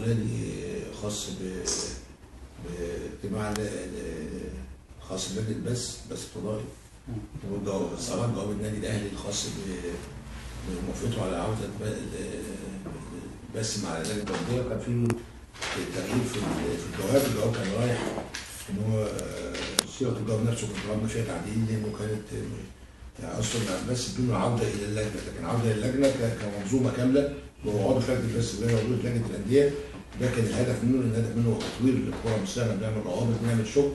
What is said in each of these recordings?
الاولاني خاص باجتماع خاص بلجنه البث الفضائي، وصالات جواب النادي الاهلي الخاص بموافقته على عوده البث مع لجنه الانديه. وكان في تغيير في الجواب كان رايح ان هو صيغه الجواب نفسه كنت طلبنا فيها تعديل، لانه كانت اصلا بس بدون عوده الى اللجنه، لكن عوده الى اللجنه كمنظومه كامله وعضو لجنه البث وهي عضو لجنه الانديه. ده كان الهدف منه تطوير الكره المصريه، بنعمل روابط، بنعمل شغل،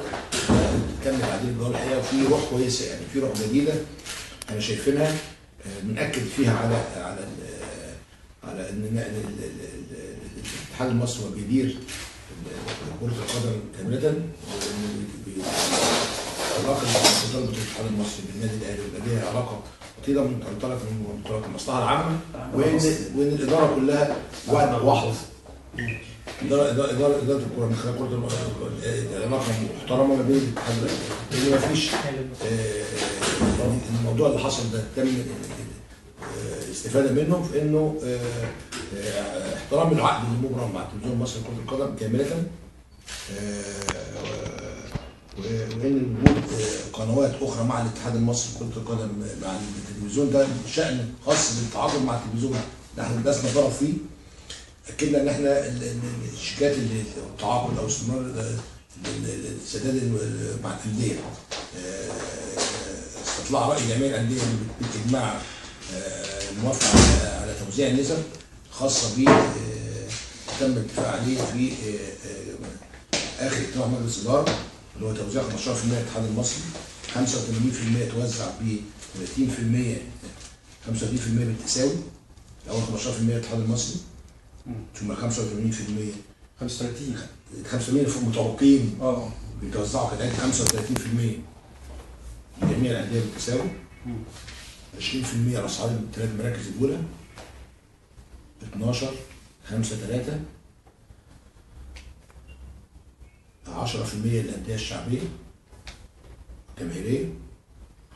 نكمل تعديل الجواب الحقيقه، وفي روح كويسه، يعني في روح جديده احنا شايفينها، بنأكد فيها على ان الاتحاد المصري هو بيدير كرة القدم كاملة، علاقة طلبة الاتحاد المصري بالنادي الاهلي والأندية علاقة وطيدة منطلقة من منطلق المصلحة العامة، وإن الإدارة كلها واحدة. إدارة الكرة من خلال كرة علاقة محترمة ما بين الاتحاد والأندية، لأن مفيش الموضوع اللي حصل ده تم استفادة منه في إنه احترام العقد المبرم مع التلفزيون المصري لكرة القدم كاملة، وان وجود قنوات اخرى مع الاتحاد المصري لكرة القدم مع التلفزيون ده شأن خاص بالتعاقد مع التلفزيون اللي احنا درسنا طرف فيه. اكدنا ان احنا الشيكات اللي التعاقد او استمرار السداد مع الانديه، استطلاع راي جميع الانديه بالاجماع موافقه على توزيع النسب خاصه ب تم الاتفاق عليه في اخر اجتماع مجلس الاداره، اللي هو توزيع 15% للاتحاد المصري، 85% توزع ب 35% بالتساوي، الاول 15% للاتحاد المصري ثم 85% 35 متوقعين بيتوزعوا كذلك 35% لجميع الانديه بالتساوي، 20% على اصحاب الثلاث مراكز الاولى، 12 5 3 10% للانديه الشعبيه الجماهيريه،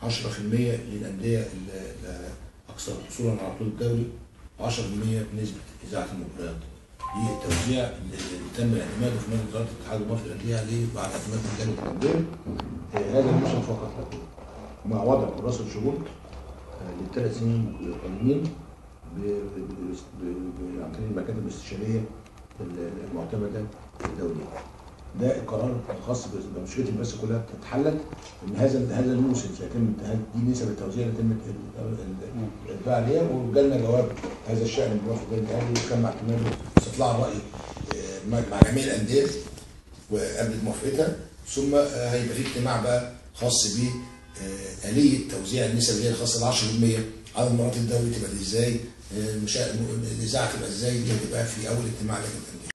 10% للانديه الاكثر حصولا على البطوله الدوري، 10% بنسبه اذاعه المباريات. دي التوزيع اللي تم اعتماده في مجلس اداره الاتحاد المصري للانديه عليه بعد اعتماد لجنه الانديه هذا الموسم فقط، مع وضع كراسه الشروط للثلاث سنين القادمين عن طريق المكاتب الاستشاريه المعتمده الدوليه. ده القرار الخاص بمشكله البث كلها اتحلت، ان هذا الموسم سيتم انتهاء دي نسب التوزيع اللي تم الادفاع عليها، وجالنا جواب هذا الشان من موافق النادي الاهلي، وكان مع اعتماده استطلاع الراي مع جميع الانديه وقبل موافقتها، ثم هيبقى في اجتماع بقى خاص ب آلية توزيع النسب اللي هي الخاصه ب 10% على المرات الدوري تبقى ازاي، الاذاعه تبقى ازاي، دي هتبقى في اول اجتماع لجنه الانديه.